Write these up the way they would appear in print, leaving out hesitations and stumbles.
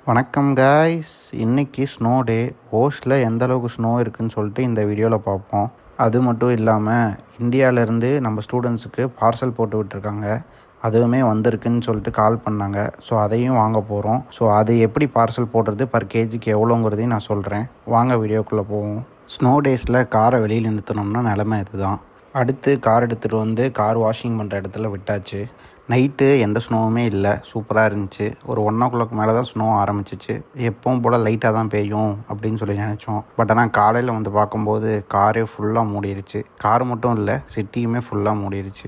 வணக்கம் காய்ஸ், இன்றைக்கி ஸ்னோ டே. ஓஸ்டில் எந்த அளவுக்கு ஸ்னோ இருக்குதுன்னு சொல்லிட்டு இந்த வீடியோவில் பார்ப்போம். அது மட்டும் இல்லாமல் இந்தியாவிலேருந்து நம்ம ஸ்டூடெண்ட்ஸுக்கு பார்சல் போட்டு விட்டுருக்காங்க. அதுவுமே வந்திருக்குன்னு சொல்லிட்டு கால் பண்ணாங்க. ஸோ அதையும் வாங்க போகிறோம். ஸோ அது எப்படி பார்சல் போடுறது, பர் கேஜிக்கு எவ்வளோங்கிறதையும் நான் சொல்கிறேன். வாங்க வீடியோக்குள்ளே போவோம். ஸ்னோ டேஸில் காரை வெளியில் நிறுத்தினோம்னா நிலமை இதுதான். அடுத்து கார் எடுத்துகிட்டு வந்து கார் வாஷிங் பண்ணுற இடத்துல விட்டாச்சு. நைட்டு எந்த ஸ்னோவுமே இல்லை, சூப்பராக இருந்துச்சு. ஒரு 1 மேலே தான் ஸ்னோ ஆரம்பிச்சிச்சு. எப்பவும் போல் லைட்டாக தான் பெய்யும் அப்படின்னு சொல்லி நினச்சோம். பட் ஆனால் காலையில் வந்து பார்க்கும்போது காரே ஃபுல்லாக மூடிடுச்சு. கார் மட்டும் இல்லை, சிட்டியுமே ஃபுல்லாக மூடிடுச்சு.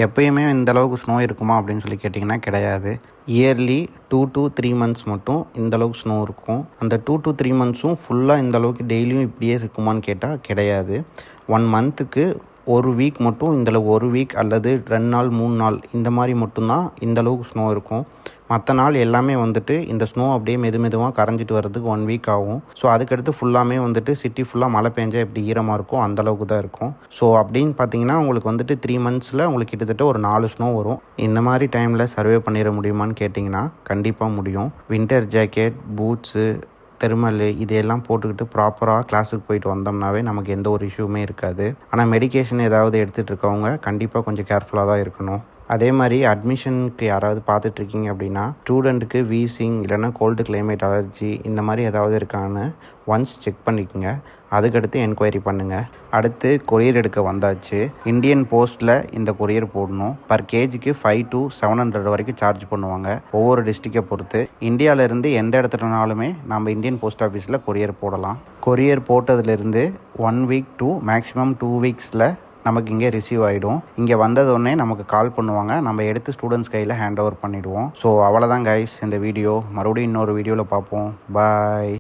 எப்பயுமே இந்த அளவுக்கு ஸ்னோ இருக்குமா அப்படின்னு சொல்லி கேட்டிங்கன்னா கிடையாது. இயர்லி 2 to 3 months மட்டும் இந்தளவுக்கு ஸ்னோ இருக்கும். அந்த 2 to 3 monthஸும் ஃபுல்லாக இந்தளவுக்கு டெய்லியும் இப்படியே இருக்குமான்னு கேட்டால் கிடையாது. 1 மந்த்துக்கு ஒரு வீக் மட்டும் இந்தளவு, 1 வீக் அல்லது 2 நாள் 3 நாள் இந்த மாதிரி மட்டும்தான் இந்தளவுக்கு ஸ்னோ இருக்கும். மற்ற நாள் எல்லாமே வந்துட்டு இந்த ஸ்னோ அப்படியே மெதுவாக கரைஞ்சிட்டு வர்றதுக்கு 1 வீக் ஆகும். ஸோ அதுக்கடுத்து ஃபுல்லாமே வந்துட்டு சிட்டி ஃபுல்லாக மழை பெஞ்சால் எப்படி ஈரமாக இருக்கும் அந்தளவுக்கு தான் இருக்கும். ஸோ அப்படின்னு பார்த்தீங்கன்னா உங்களுக்கு வந்துட்டு 3 monthஸில் உங்களுக்கு கிட்டத்தட்ட ஒரு 4 ஸ்னோ வரும். இந்த மாதிரி டைமில் சர்வே பண்ணிட முடியுமான்னு கேட்டிங்கன்னா கண்டிப்பாக முடியும். வின்டர் ஜாக்கெட், பூட்ஸு, தெர்மல் இதையெல்லாம் போட்டுக்கிட்டு ப்ராப்பராக கிளாஸுக்கு போயிட்டு வந்தோம்னாவே நமக்கு எந்த ஒரு இஷ்யூமே இருக்காது. ஆனால் மெடிக்கேஷன் ஏதாவது எடுத்துகிட்டு இருக்கவங்க கண்டிப்பாக கொஞ்சம் கேர்ஃபுல்லாக தான் இருக்கணும். அதே மாதிரி அட்மிஷனுக்கு யாராவது பார்த்துட்ருக்கீங்க அப்படின்னா ஸ்டூடெண்ட்டுக்கு வீசிங் இல்லைன்னா கோல்டு கிளைமேட் அலர்ஜி இந்த மாதிரி ஏதாவது இருக்கான்னு ஒன்ஸ் செக் பண்ணிக்கோங்க. அதுக்கடுத்து என்கொயரி பண்ணுங்கள். அடுத்து கொரியர் எடுக்க வந்தாச்சு. இந்தியன் போஸ்ட்டில் இந்த கொரியர் போடணும். பர் கேஜிக்கு 500 to 700 வரைக்கும் சார்ஜ் பண்ணுவாங்க, ஒவ்வொரு டிஸ்ட்ரிக்டை பொறுத்து. இந்தியாவிலேருந்து எந்த இடத்துலனாலுமே நம்ம இந்தியன் போஸ்ட் ஆஃபீஸில் கொரியர் போடலாம். கொரியர் போட்டதுலேருந்து 1 week to மேக்ஸிமம் 2 weeksல நமக்கு இங்கே ரிசீவ் ஆகிடும். இங்கே வந்ததோடனே நமக்கு கால் பண்ணுவாங்க, நம்ம எடுத்து ஸ்டூடெண்ட்ஸ் கையில் ஹேண்ட் ஓவர் பண்ணிவிடுவோம். ஸோ அவ்வளோதான் கைஸ் இந்த வீடியோ. மறுபடியும் இன்னொரு வீடியோவில் பார்ப்போம். பாய்.